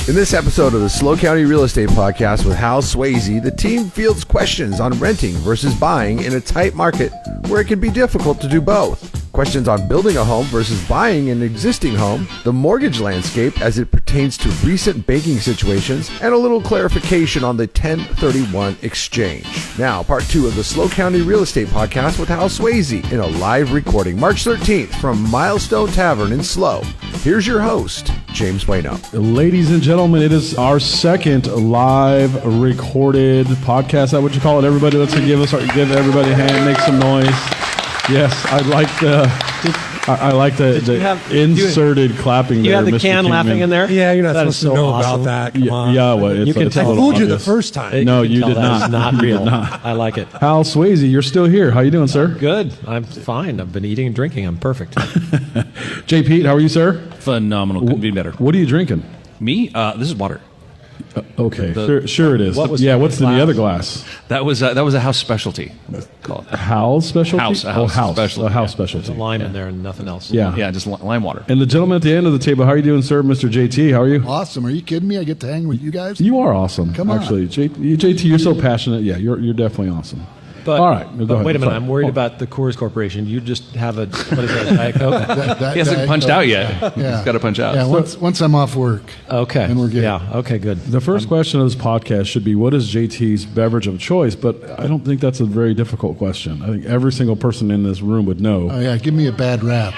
In this episode of the Slow County Real Estate Podcast with Hal Swayze, the team fields questions on renting versus buying in a tight market where it can be difficult to do both. Questions on building a home versus buying an existing home, the mortgage landscape as it pertains to recent banking situations, and a little clarification on the 1031 exchange. Now, part 2 of the Slow County Real Estate Podcast with Hal Swayze in a live recording, March 13th from Milestone Tavern in Slow. Here's your host, James Bueno. Ladies and gentlemen, it is our second live recorded podcast. Is that what you call it? Everybody, let's give everybody a hand, make some noise. Yes, I like the inserted clapping there. You have the Mr. can Kingman. laughing in there? Yeah, you're not supposed to know awesome. about that. Come on. Yeah, well, You can tell I fooled you the obvious. first time. No, can you tell did that not. is not You real. did not. I like it. Hal Swayze, you're still here. How you doing, sir? Good. I'm fine. I've been eating and drinking. I'm perfect. J. Pete, how are you, sir? Phenomenal. Couldn't be better. What are you drinking? Me? This is water. Okay, sure it is. What was what's in the glass? other glass? That was a house specialty. Call it that. Hal's specialty? House, a house specialty, A house yeah. specialty. There's a lime in there and nothing else. Yeah. Yeah, just lime water. And the gentleman at the end of the table, how are you doing, sir? Mr. JT, how are you? Awesome. Are you kidding me? I get to hang with you guys? You are awesome. Come on. Actually, JT, you're so passionate. Yeah, you're definitely awesome. But, all right. Go but ahead. wait a minute. Sorry. I'm worried about the Coors Corporation. You just have a, what is that, Diet Coke? That He hasn't punched out yet. Yeah. He's got to punch out. Yeah, once I'm off work. Okay. And we're good. Yeah, okay, good. The first question of this podcast should be, what is JT's beverage of choice? But I don't think that's a very difficult question. I think every single person in this room would know. Oh, yeah. Give me a bad rap.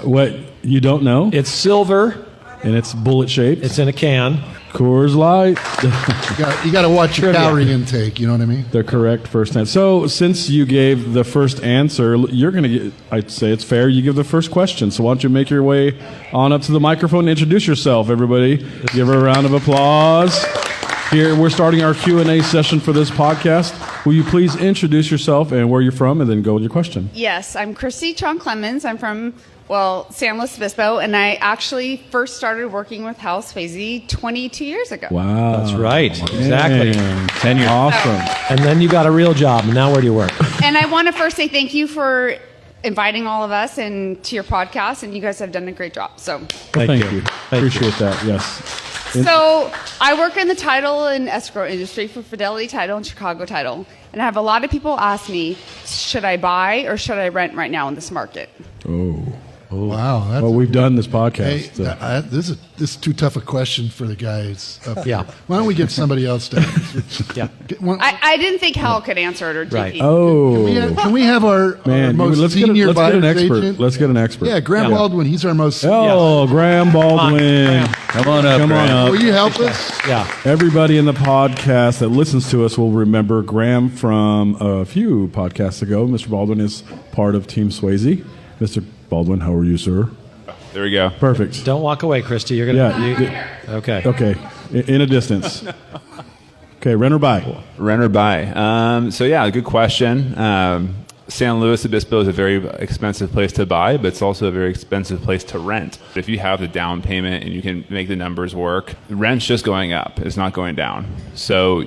What, you don't know? It's silver. And it's bullet shaped. It's in a can. Coors Light. You got to watch your Trivia. calorie intake. You know what I mean? The correct first answer. So since you gave the first answer, you're going to get, I'd say it's fair, you give the first question. So why don't you make your way on up to the microphone and introduce yourself, everybody. Give her a round of applause. Here, we're starting our Q&A session for this podcast. Will you please introduce yourself and where you're from and then go with your question? Yes, I'm Christy Chong Clemens. I'm from, San Luis Obispo, and I actually first started working with Hal Swayze 22 years ago. Wow. That's right. Exactly. Man. 10 years. Awesome. And then you got a real job. And now where do you work? And I want to first say thank you for inviting all of us into your podcast, and you guys have done a great job. So, Thank you. Appreciate that, yes. so I work in the title and escrow industry for Fidelity Title and Chicago Title, and I have a lot of people ask me, should I buy or should I rent right now in this market? Wow. That's Well, we've done this hey, podcast. so- this is too tough a question for the guys up Yeah. here. Why don't we get somebody else to answer? Yeah. I didn't think Hal could answer it or JP. Right. Oh. Can we have our Man, most let's get senior an buyer's expert. agent? Let's get an expert. Yeah, Graham Baldwin. He's our most. Oh, Graham Baldwin. Come on up, Come on Graham. up. Will you help us? Yeah. Everybody in the podcast that listens to us will remember Graham from a few podcasts ago. Mr. Baldwin is part of Team Swayze. Mr. Baldwin, how are you, sir? There we go. Perfect. Don't walk away, Christy. You're going to... Yeah. Okay. Okay. In a distance. Okay, rent or buy? Rent or buy? So yeah, good question. San Luis Obispo is a very expensive place to buy, but it's also a very expensive place to rent. If you have the down payment and you can make the numbers work, rent's just going up. It's not going down. So,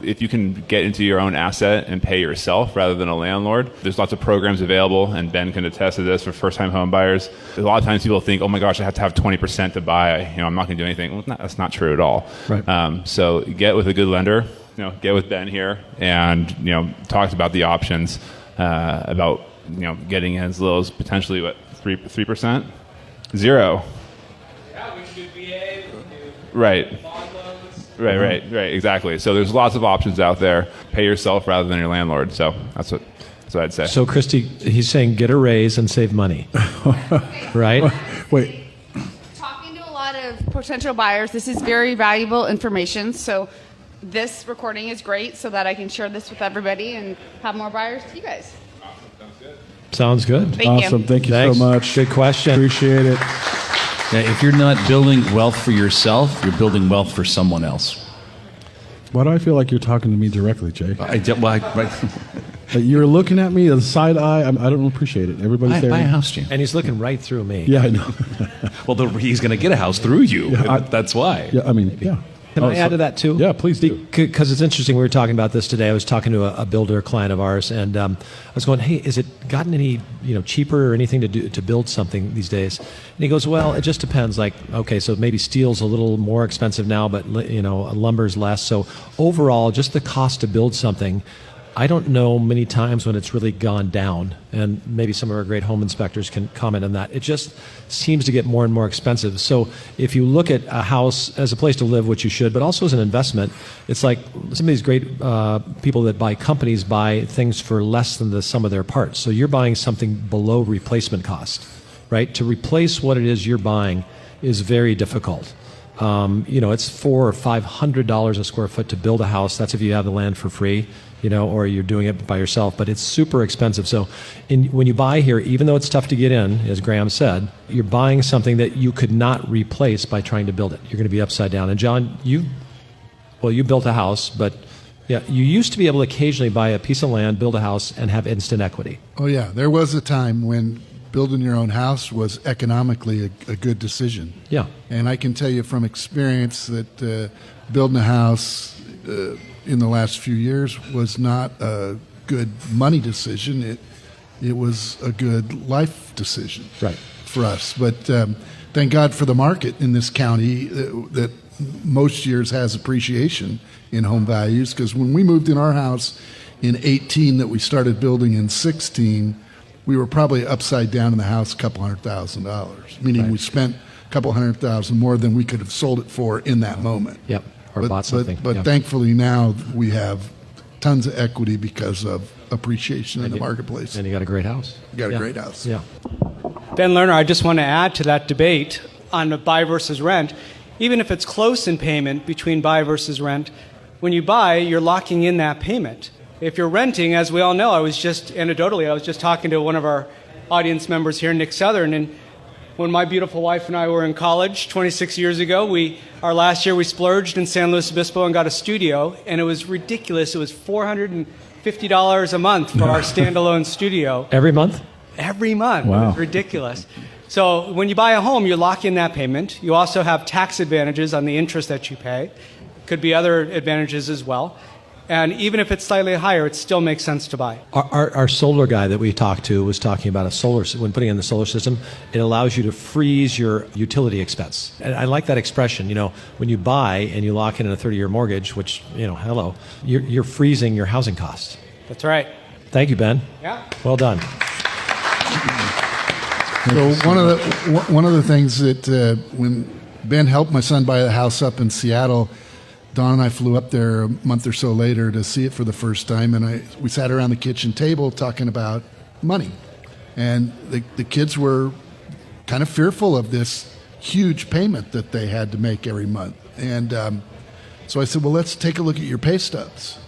if you can get into your own asset and pay yourself rather than a landlord, there's lots of programs available, and Ben can attest to this for first-time home buyers. A lot of times people think, oh my gosh, I have to have 20% to buy. I'm not going to do anything. Well, that's not true at all. Right. So get with a good lender. Get with Ben here and, talk about the options. About getting as little as potentially 3%, 0. Yeah, we can do VA, we can do Right. bond loans. Right, exactly. So there's lots of options out there. Pay yourself rather than your landlord. So that's what I'd say. So, Christy, he's saying get a raise and save money. Right? Wait. Talking to a lot of potential buyers, this is very valuable information. So this recording is great so that I can share this with everybody and have more buyers to you guys. Sounds good. Thank Awesome. you. Thank you Thanks. so much. Good question. Appreciate it. Yeah, if you're not building wealth for yourself, you're building wealth for someone else. Why do I feel like you're talking to me directly, Jay? Buy You're looking at me, the side eye. I don't appreciate it. Everybody's there. a house, Jim. And he's looking right through me. Yeah, I know. Well, he's going to get a house through you. Yeah, That's why. Yeah, I mean, yeah. Can I add to that too? Yeah, please do. Because it's interesting. We were talking about this today. I was talking to a builder client of ours, and I was going, "Hey, is it gotten any cheaper or anything to build something these days?" And he goes, "Well, it just depends. Like, okay, so maybe steel's a little more expensive now, but lumber's less. So overall, just the cost to build something." I don't know many times when it's really gone down, and maybe some of our great home inspectors can comment on that. It just seems to get more and more expensive. So if you look at a house as a place to live, which you should, but also as an investment, it's like some of these great people that buy companies buy things for less than the sum of their parts. So you're buying something below replacement cost, right? To replace what it is you're buying is very difficult. It's $400 or $500 a square foot to build a house. That's if you have the land for free. Or you're doing it by yourself, but it's super expensive. So when you buy here, even though it's tough to get in, as Graham said, you're buying something that you could not replace by trying to build it. You're going to be upside down. And John, you built a house, but yeah, you used to be able to occasionally buy a piece of land, build a house, and have instant equity. Oh, yeah. There was a time when building your own house was economically a good decision. Yeah. And I can tell you from experience that building a house in the last few years was not a good money decision. It was a good life decision for us. But thank God for the market in this county that most years has appreciation in home values, because when we moved in our house in 18 that we started building in 16, we were probably upside down in the house $200,000, meaning we spent $200,000 more than we could have sold it for in that moment. Yep. Or bought something. But thankfully now we have tons of equity because of appreciation in the marketplace. And you got a great house. You got a great house. Yeah. Ben Lerner, I just want to add to that debate on the buy versus rent. Even if it's close in payment between buy versus rent, when you buy, you're locking in that payment. If you're renting, as we all know, I was just talking to one of our audience members here, Nick Southern, and when my beautiful wife and I were in college 26 years ago, our last year we splurged in San Luis Obispo and got a studio, and it was ridiculous. It was $450 a month for our standalone studio. Every month? Every month. Wow. It was ridiculous. So when you buy a home, you lock in that payment. You also have tax advantages on the interest that you pay. Could be other advantages as well. And even if it's slightly higher, it still makes sense to buy. Our solar guy that we talked to was talking about when putting in the solar system, it allows you to freeze your utility expense. And I like that expression. When you buy and you lock in a 30-year mortgage, which, you're freezing your housing costs. That's right. Thank you, Ben. Yeah. Well done. So one of the things that when Ben helped my son buy a house up in Seattle, Dawn and I flew up there a month or so later to see it for the first time, and we sat around the kitchen table talking about money. And the kids were kind of fearful of this huge payment that they had to make every month. And so I said, well, let's take a look at your pay stubs.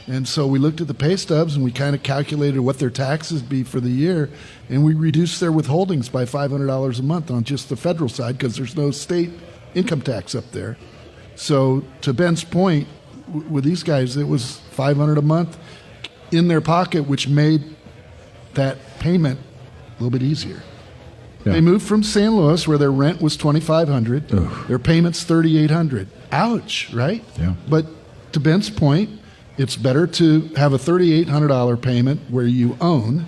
And so we looked at the pay stubs, and we kind of calculated what their taxes be for the year, and we reduced their withholdings by $500 a month on just the federal side because there's no state income tax up there. So to Ben's point, with these guys, it was $500 a month in their pocket, which made that payment a little bit easier. Yeah. They moved from San Luis, where their rent was $2,500. Their payment's $3,800. Ouch, right? Yeah. But to Ben's point, it's better to have a $3,800 payment where you own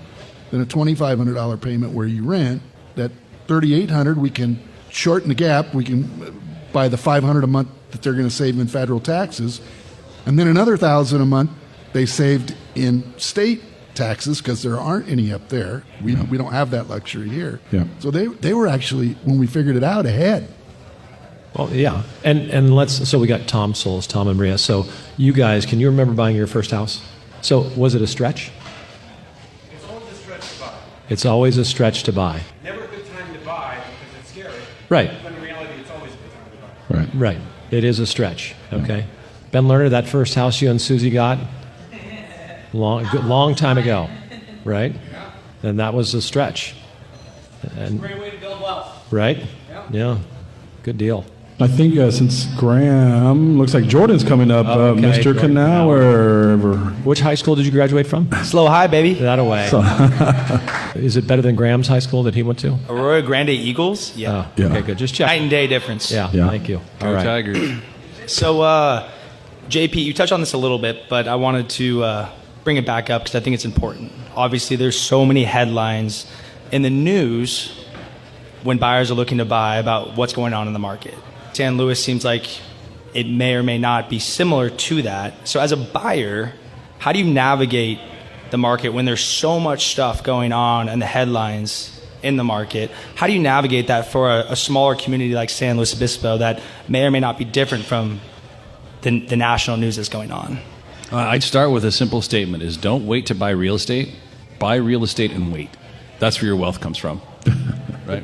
than a $2,500 payment where you rent. That $3,800, we can shorten the gap. We can buy the $500 a month that they're going to save in federal taxes, and then another $1,000 a month they saved in state taxes because there aren't any up there. We don't have that luxury here. Yeah. So they were actually, when we figured it out, ahead. Well, yeah, and so we got Tom Souls, Tom and Maria. So you guys, can you remember buying your first house? So was it a stretch? It's always a stretch to buy. It's always a stretch to buy. Never a good time to buy because it's scary. Right. But in reality, it's always a good time to buy. Right. Right. It is a stretch. Okay. Ben Lerner, that first house you and Susie got, long time ago, right? Yeah. And that was a stretch. And, Great way to build wealth. right? Yeah. Yeah. Good deal. I think since Graham, looks like Jordan's coming up, Okay, Mr. Jordan Knauer. Which high school did you graduate from? Slow high, baby. That away. Is it better than Graham's high school that he went to? Arroyo Grande Eagles? Yeah. Oh, okay, good. Just check. Night and day difference. Yeah, Yeah. thank you. Go All right. Tigers. So, JP, you touched on this a little bit, but I wanted to bring it back up because I think it's important. Obviously, there's so many headlines in the news when buyers are looking to buy about what's going on in the market. San Luis seems like it may or may not be similar to that. So as a buyer, how do you navigate the market when there's so much stuff going on and the headlines in the market? How do you navigate that for a smaller community like San Luis Obispo that may or may not be different from the national news that's going on? I'd start with a simple statement: is don't wait to buy real estate. Buy real estate and wait. That's where your wealth comes from. Right?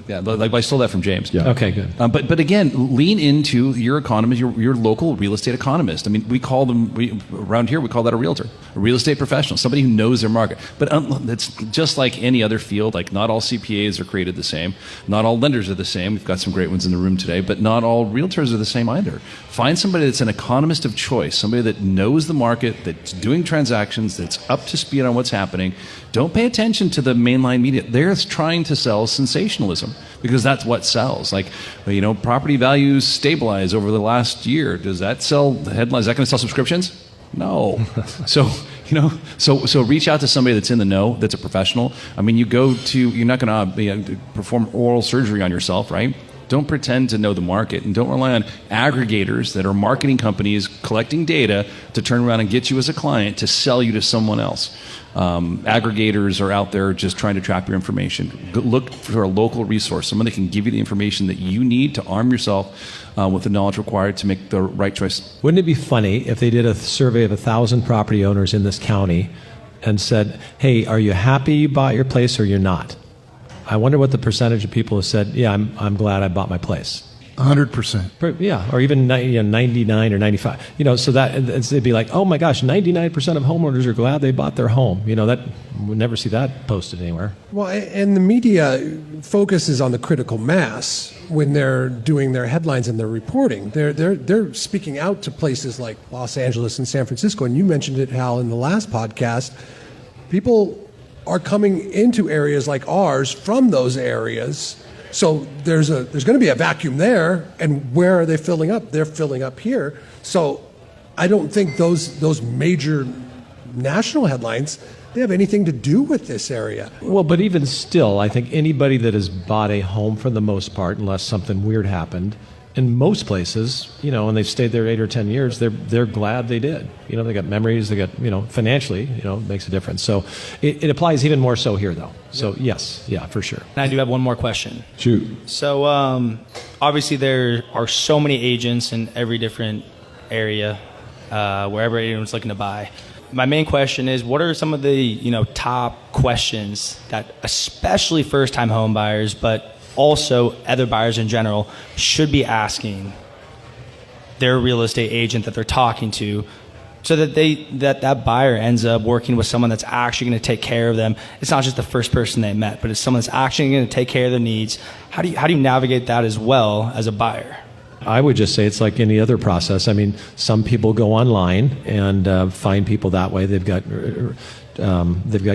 Yeah, like I stole that from James. Yeah. Okay, good. But again, lean into your economist, your local real estate economist. I mean, we call them, around here, we call that a realtor, a real estate professional, somebody who knows their market. But it's just like any other field. Like, not all CPAs are created the same. Not all lenders are the same. We've got some great ones in the room today, but not all realtors are the same either. Find somebody that's an economist of choice, somebody that knows the market, that's doing transactions, that's up to speed on what's happening. Don't pay attention to the mainline media. They're trying to sell sensationalism because that's what sells. Like, property values stabilize over the last year. Does that sell headlines? Is that going to sell subscriptions? No. So reach out to somebody that's in the know, that's a professional. I mean, you're not going to perform oral surgery on yourself, right? Don't pretend to know the market, and don't rely on aggregators that are marketing companies collecting data to turn around and get you as a client to sell you to someone else. Aggregators are out there just trying to trap your information. Look for a local resource, someone that can give you the information that you need to arm yourself with the knowledge required to make the right choice. Wouldn't it be funny if they did a survey of 1,000 property owners in this county and said, hey, are you happy you bought your place or you're not? I wonder what the percentage of people have said, yeah, I'm glad I bought my place. 100%. Yeah, or even 99 or 95. So that it'd be like, oh my gosh, 99% of homeowners are glad they bought their home. That we'll never see that posted anywhere. Well, and the media focuses on the critical mass when they're doing their headlines and their reporting. They're speaking out to places like Los Angeles and San Francisco, and you mentioned it, Hal, in the last podcast. People are coming into areas like ours from those areas. So there's going to be a vacuum there, and where are they filling up? They're filling up here. So I don't think those major national headlines, they have anything to do with this area. Well, but even still, I think anybody that has bought a home for the most part, unless something weird happened, in most places, and they've stayed there 8 or 10 years, they're glad they did. They got memories, they got, financially, it makes a difference. So it applies even more so here, though. So yes, yeah, for sure. And I do have one more question. Shoot. So obviously there are so many agents in every different area, wherever anyone's looking to buy. My main question is, what are some of the top questions that especially first-time home buyers, but also other buyers in general, should be asking their real estate agent that they're talking to, so that that buyer ends up working with someone that's actually going to take care of them? It's not just the first person they met, but it's someone that's actually going to take care of their needs. How do you navigate that as well as a buyer? I would just say it's like any other process. I mean, some people go online and find people that way. They've got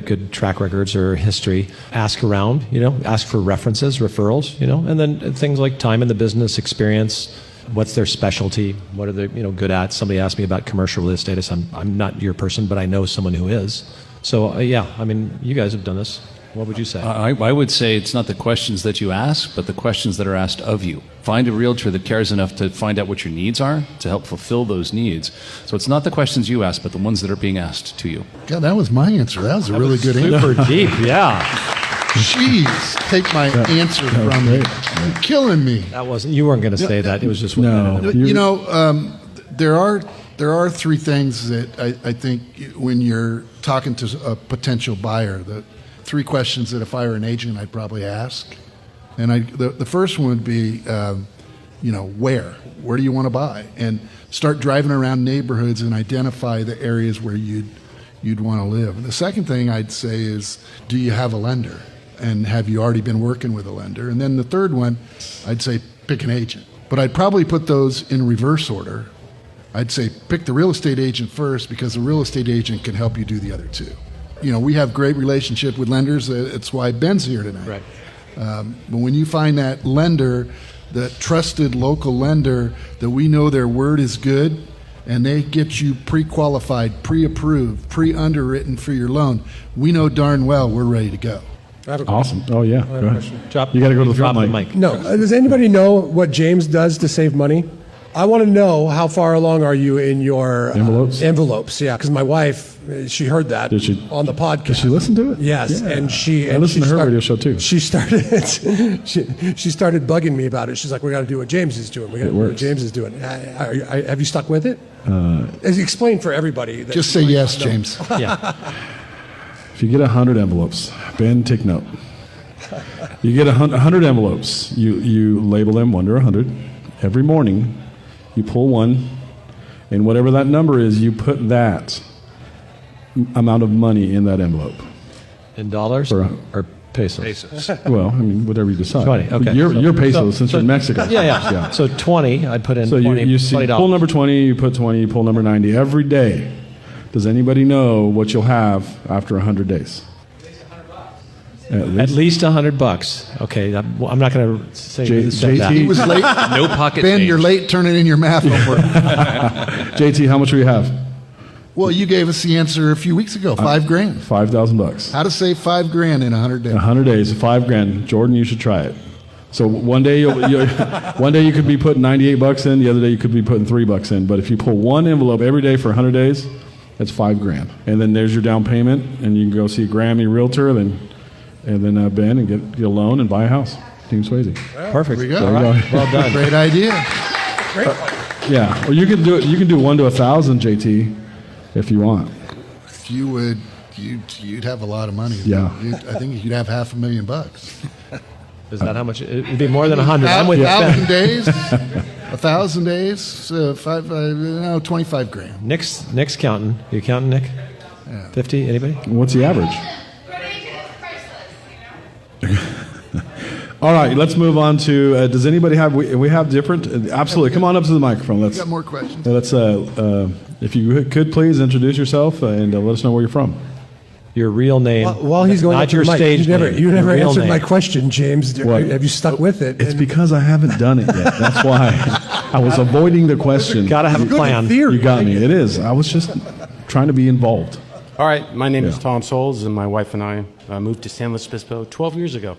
good track records or history. Ask around, ask for references, referrals, and then things like time in the business, experience. What's their specialty? What are they, good at? Somebody asked me about commercial real estate. I said, I'm not your person, but I know someone who is. So you guys have done this. What would you say? I would say it's not the questions that you ask, but the questions that are asked of you. Find a realtor that cares enough to find out what your needs are to help fulfill those needs. So it's not the questions you ask, but the ones that are being asked to you. God, that was my answer. That was a really good answer. Super deep, yeah. Jeez, take my answer from me. You're killing me. That wasn't. You weren't going to say that. It was just. There are three things that I think when you're talking to a potential buyer, the three questions that if I were an agent I'd probably ask. And the first one would be, where do you want to buy? And start driving around neighborhoods and identify the areas where you'd want to live. And the second thing I'd say is, do you have a lender? And have you already been working with a lender? And then the third one, I'd say pick an agent. But I'd probably put those in reverse order. I'd say pick the real estate agent first, because the real estate agent can help you do the other two. We have great relationship with lenders. It's why Ben's here tonight. Right. But when you find that lender the trusted local lender that we know their word is good, and they get you pre-qualified, pre-approved, pre-underwritten for your loan, we know darn well we're ready to go. I have a Awesome. Oh, yeah. Go ahead. Drop, You got to go to the drop front the mic. mic. No. Does anybody know what James does to save money? I want to know how far along are you in your Envelopes? Envelopes, yeah. Because my wife, she heard that Did she- on the podcast. Did she listen to it? Yes, Yeah. and she. I and listened she to her start- radio show, too. She started. she started bugging me about it. She's like, "We got to do what James is doing. We got to It do what works. James is doing." Have you stuck with it? Explain for everybody. That Just say yes, James. Yeah. If you get 100 envelopes, Ben, take note. You get 100 envelopes. You label them 1 to 100. Every morning, you pull one, and whatever that number is, you put that amount of money in that envelope. In dollars For- or pesos? Well, I mean, whatever you decide. 20, okay. Your pesos, So- since you're in Mexico. Yeah. So 20, I'd put in So 20, you see, $20. pull number 20, you put 20, you pull number 90 every day. Does anybody know what you'll have after 100 days? At least $100. Okay, I'm not going to say JT? that. He was late. No pocket Ben, change. you're late turning in your math homework. JT, how much will you have? Well, you gave us the answer a few weeks ago, $5,000. $5,000. How to save $5,000 in 100 days. 100 days, $5,000. Jordan, you should try it. So one day one day you could be putting $98 in, the other day you could be putting $3 in. But if you pull one envelope every day for 100 days, that's $5,000. And then there's your down payment, and you can go see a Grammy realtor, and then Ben and get a loan and buy a house. Team Swayze. Perfect. There we go. There you go. Well done. Great idea. Yeah, or you can do it. You can do 1 to 1,000, JT, if you want. If you would, you'd have a lot of money. Yeah. I think you'd have $500,000. Is that how much? It would be more than 100. I'm with you, 1,000 Ben. days. 1,000 days. $25,000. Nick's counting. You counting, Nick? 50? Anybody? What's the average? All right, let's move on to. Does anybody have? We have different. Absolutely. Come on up to the microphone. Let's. Got more questions. Let's. If you could please introduce yourself and let us know where you're from. Your real name. While he's going not up to your the mic, stage you never, name. you never Your real answered name. my question, James. What? Have you stuck with it? It's And- because I haven't done it yet. That's why I was avoiding the question. Got to have a plan. theory. You got me. It is. I was just trying to be involved. All right, my name is Yeah. Tom Souls, and my wife and I moved to San Luis Obispo 12 years ago.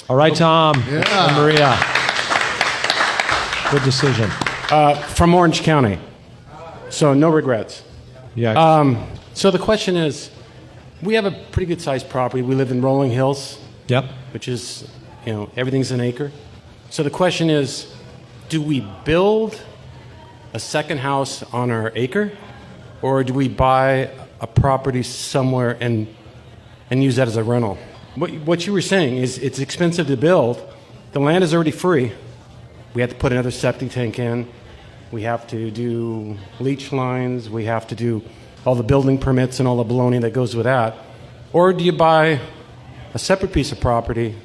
All right, Tom. Yeah. And Maria. Good decision. From Orange County, so no regrets. Yeah. So the question is, we have a pretty good sized property. We live in Rolling Hills, Yep. which is, everything's an acre. So the question is, do we build a second house on our acre, or do we buy a property somewhere and use that as a rental? What you were saying is it's expensive to build. The land is already free. We have to put another septic tank in. We have to do leach lines. We have to do all the building permits and all the baloney that goes with that. Or do you buy a separate piece of property? Do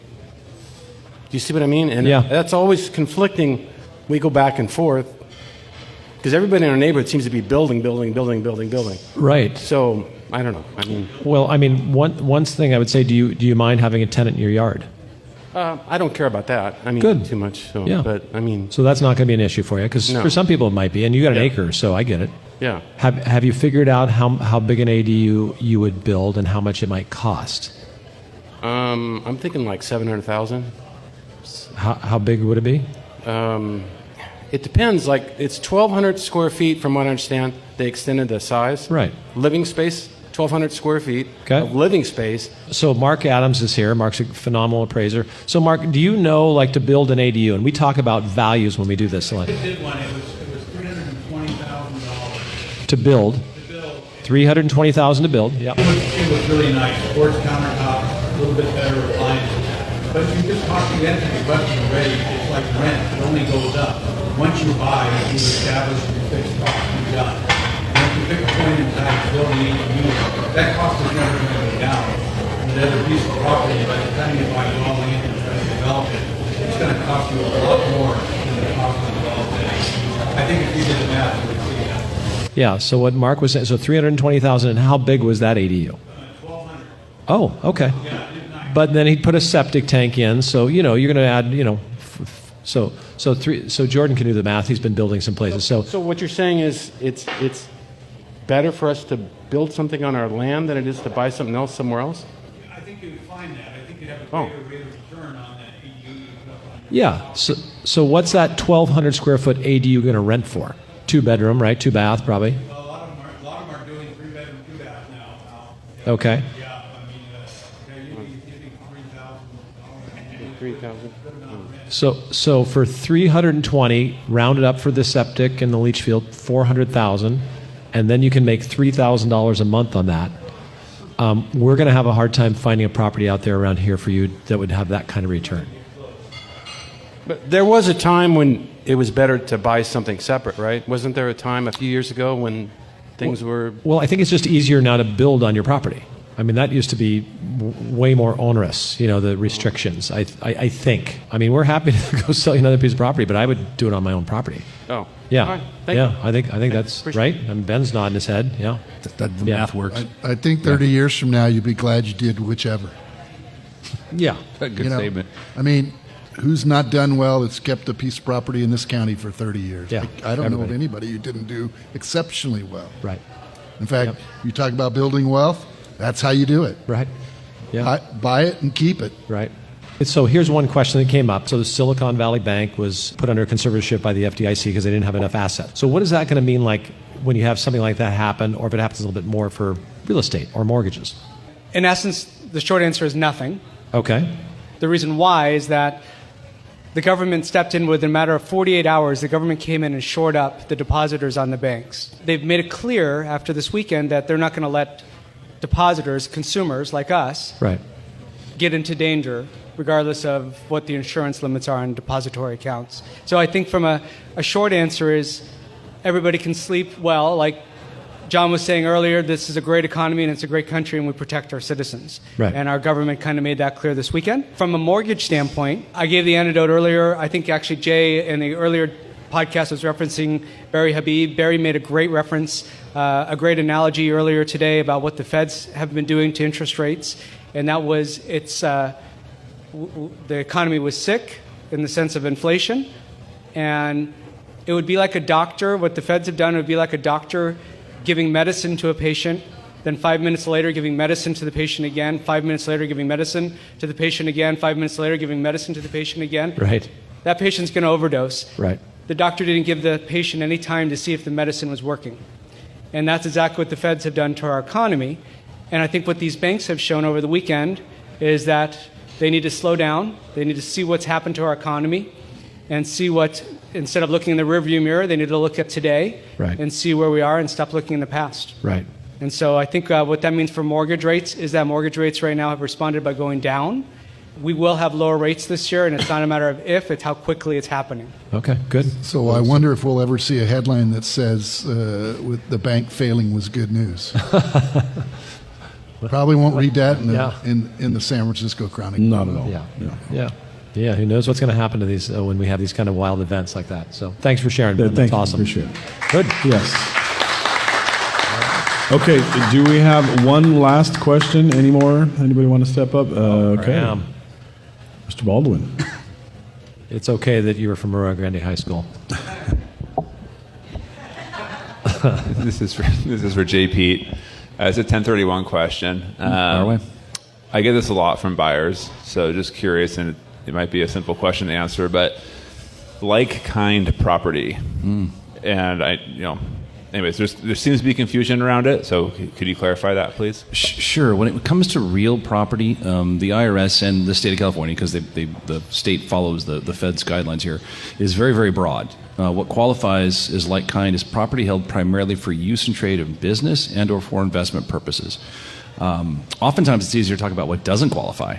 you see what I mean? And Yeah. that's always conflicting. We go back and forth because everybody in our neighborhood seems to be building. Right. So I don't know. Well, one thing I would say, do you mind having a tenant in your yard? I don't care about that. Good. Too much. So, Yeah. But So that's not going to be an issue for you, because No. for some people it might be, and you got an Yeah. acre, so I get it. yeah. Have you figured out how big an ADU you would build and how much it might cost? I'm thinking like 700,000. How big would it be? It depends. Like it's 1,200 square feet, from what I understand. They extended the size. Right. Living space, 1,200 square feet Okay. of living space. So Mark Adams is here. Mark's a phenomenal appraiser. So Mark, do you know, like, to build an ADU, and we talk about values when we do this, like, did one. It was $320,000 to build, to build. $320,000 to build. Yep. It was really nice. Quartz countertop, a little bit better appliances. But you just talked to the answer to the question already. It's like rent. It only goes up. Once you buy, you establish your fixed cost. You're done. Once you pick a point in time building each unit, that cost is never going to go down. And as a piece of property, by the time you buy it all in and try to develop it, it's going to cost you a lot more than the cost to develop it. I think if you did the math, you would see that. Yeah. So what Mark was saying, so 320,000, and how big was that ADU? 1,200. Oh, okay. But then he'd put a septic tank in, so you're going to add So Jordan can do the math. He's been building some places. So what you're saying is it's better for us to build something on our land than it is to buy something else somewhere else? I think you would find that. I think you'd have a greater rate of return on that ADU you put up on. Yeah. So what's that 1,200 square foot ADU going to rent for? 2 bedroom, right? 2 bath, probably. Well, a lot of them are doing 3-bedroom, 2-bath now. Okay. Yeah, I mean, you'd be $3,000. 3,000. So for 320, rounded up for the septic and the leach field, 400,000, and then you can make $3,000 a month on that. We're going to have a hard time finding a property out there around here for you that would have that kind of return. But there was a time when it was better to buy something separate, right? Wasn't there a time a few years ago when things were... Well, I think it's just easier now to build on your property. I mean, that used to be way more onerous, the restrictions, I think. I mean, we're happy to go sell you another piece of property, but I would do it on my own property. Oh. Yeah. All right. Thank yeah, you. I think that's right. I mean, Ben's nodding his head, yeah. The math works. I think 30 years from now, you'd be glad you did whichever. Yeah. Good statement. I mean, who's not done well that's kept a piece of property in this county for 30 years? Yeah, I don't know of everybody. anybody who didn't do exceptionally well. Right. In fact, you talk about building wealth, that's how you do it. Right. Yeah. Buy it and keep it. Right. So here's one question that came up. So the Silicon Valley Bank was put under conservatorship by the FDIC because they didn't have enough assets. So what is that going to mean like when you have something like that happen, or if it happens a little bit more for real estate or mortgages? In essence, the short answer is nothing. Okay. The reason why is that the government stepped in within a matter of 48 hours. The government came in and shored up the depositors on the banks. They've made it clear after this weekend that they're not going to let depositors, consumers like us, Right. get into danger regardless of what the insurance limits are on depository accounts. So I think from a short answer is everybody can sleep well. Like John was saying earlier, this is a great economy and it's a great country and we protect our citizens. Right. And our government kind of made that clear this weekend. From a mortgage standpoint, I gave the anecdote earlier. I think actually Jay in the earlier podcast was referencing Barry Habib. Barry made a great reference, a great analogy earlier today about what the feds have been doing to interest rates. And that was the economy was sick in the sense of inflation. And it would be like a doctor, what the feds have done, it would be like a doctor giving medicine to a patient, then 5 minutes later giving medicine to the patient again, 5 minutes later giving medicine to the patient again, 5 minutes later giving medicine to the patient again. Right. That patient's going to overdose. Right. The doctor didn't give the patient any time to see if the medicine was working. And that's exactly what the feds have done to our economy. And I think what these banks have shown over the weekend is that they need to slow down. They need to see what's happened to our economy and see what, instead of looking in the rearview mirror, they need to look at today Right. and see where we are and stop looking in the past. Right. And so I think what that means for mortgage rates is that mortgage rates right now have responded by going down. We will have lower rates this year, and it's not a matter of if, it's how quickly it's happening. Okay, good. So I wonder if we'll ever see a headline that says with the bank failing was good news. Probably won't read that in the San Francisco Chronicle. Not at all. Yeah, who knows what's going to happen to these when we have these kind of wild events like that. So thanks for sharing. Ben. Thank That's you. awesome. Appreciate it. Good. Yes. Okay, do we have one last question? Any more? Anybody want to step up? Okay. Mr. Baldwin. It's okay that you were from Rio Grande High School. This is for J. Pete. It's a 1031 question. I get this a lot from buyers, so just curious, and it might be a simple question to answer, but like-kind property, and anyways, there seems to be confusion around it, so could you clarify that, please? Sure. When it comes to real property, the IRS and the state of California, because the state follows the Fed's guidelines here, is very, very broad. What qualifies as like kind is property held primarily for use and trade of business and or for investment purposes. Oftentimes it's easier to talk about what doesn't qualify.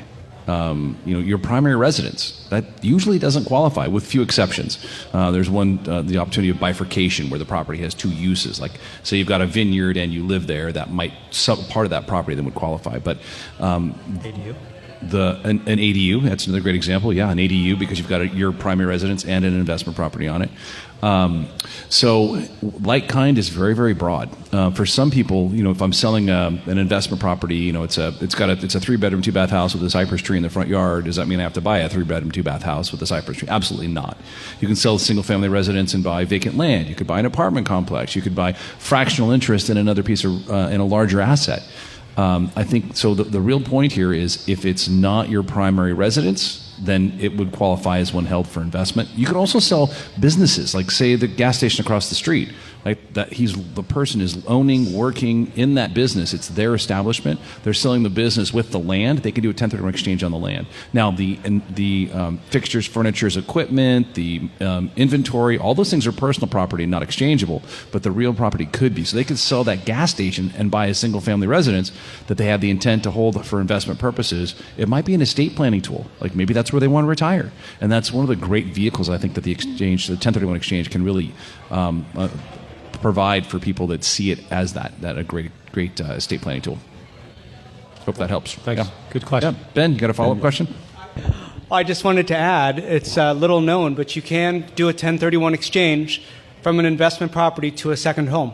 Your primary residence, that usually doesn't qualify, with few exceptions. There's the opportunity of bifurcation, where the property has two uses. Like, say you've got a vineyard and you live there, that might, some part of that property then would qualify. But ADU? an ADU, that's another great example. Yeah, an ADU because you've got your primary residence and an investment property on it. So like kind is very, very broad. For some people, if I'm selling an investment property, it's a 3-bedroom, 2-bath house with a cypress tree in the front yard. Does that mean I have to buy a 3-bedroom, 2-bath house with a cypress tree? Absolutely not. You can sell a single-family residence and buy vacant land. You could buy an apartment complex. You could buy fractional interest in another piece of in a larger asset. I think so. The real point here is if it's not your primary residence, then it would qualify as one held for investment. You could also sell businesses, like say the gas station across the street. Like that, the person is owning, working in that business. It's their establishment. They're selling the business with the land. They can do a 1031 exchange on the land. Now, the fixtures, furniture, equipment, the inventory, all those things are personal property, not exchangeable. But the real property could be. So they could sell that gas station and buy a single-family residence that they have the intent to hold for investment purposes. It might be an estate planning tool. Like maybe that's where they want to retire, and that's one of the great vehicles I think that the 1031 exchange can really provide for people that see it as that a great estate planning tool. Hope that helps. Thanks. Yeah. Good question. Yeah. Ben, you got a follow-up question? I just wanted to add, it's little known, but you can do a 1031 exchange from an investment property to a second home.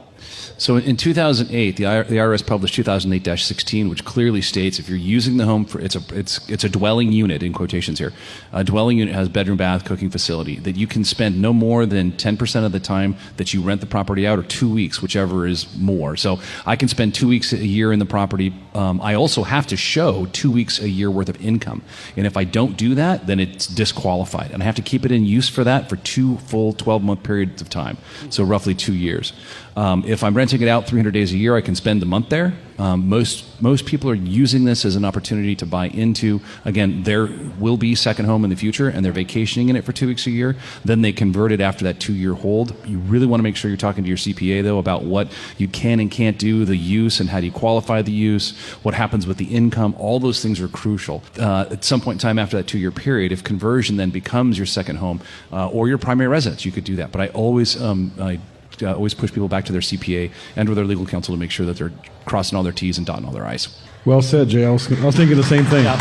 So in 2008, the IRS published 2008-16, which clearly states if you're using the home for it's a dwelling unit in quotations here. A dwelling unit has bedroom, bath, cooking facility that you can spend no more than 10% of the time that you rent the property out, or 2 weeks, whichever is more. So I can spend 2 weeks a year in the property. I also have to show 2 weeks a year worth of income, and if I don't do that, then it's disqualified, and I have to keep it in use for that for 2 full 12-month periods of time. So roughly 2 years. If I'm renting it out 300 days a year, I can spend a month there. Most people are using this as an opportunity to buy into, again, there will be second home in the future, and they're vacationing in it for 2 weeks a year. Then they convert it after that 2-year hold. You really want to make sure you're talking to your CPA, though, about what you can and can't do, the use, and how do you qualify the use, what happens with the income. All those things are crucial. At some point in time after that 2-year period, if conversion then becomes your second home or your primary residence, you could do that. But I always push people back to their CPA and or their legal counsel to make sure that they're crossing all their T's and dotting all their I's. Well said, Jay. I was thinking the same thing. Yeah.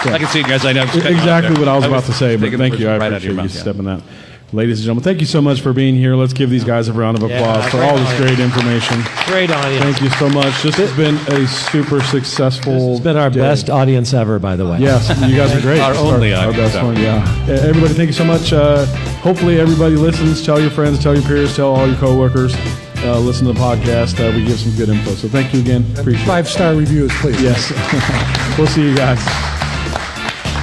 I can see it, guys. I know exactly what I was about to say, but thank you. I right appreciate you stepping that. Ladies and gentlemen, thank you so much for being here. Let's give these guys a round of applause for all this great information. Great audience. Thank you so much. This has been a super successful This has been our best audience ever, by the way. Yes, you guys are great. Our only our audience best one, yeah. Everybody, thank you so much. Hopefully everybody listens. Tell your friends, tell your peers, tell all your coworkers. Listen to the podcast. We give some good info. So thank you again. Appreciate it. 5-star reviews, please. Yes. We'll see you guys.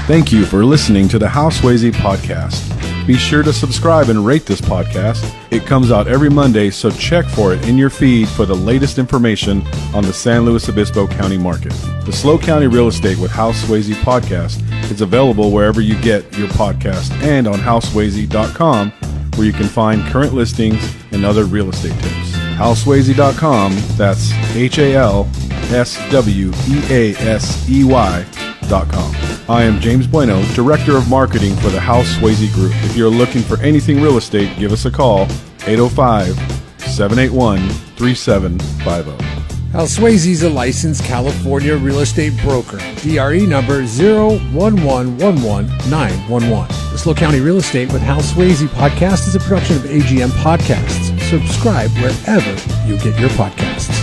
Thank you for listening to the How Swayze podcast. Be sure to subscribe and rate this podcast. It comes out every Monday, so check for it in your feed for the latest information on the San Luis Obispo County market. The SLO County Real Estate with How Swayze podcast is available wherever you get your podcast and on howswayze.com, where you can find current listings and other real estate tips. Howswayze.com, that's HALSWEASEY.com. I am James Bueno, Director of Marketing for the How Swayze Group. If you're looking for anything real estate, give us a call, 805-781-3750. Al Swayze is a licensed California real estate broker. DRE number 01111-911. The SLO County Real Estate with Hal Swayze podcast is a production of AGM Podcasts. Subscribe wherever you get your podcasts.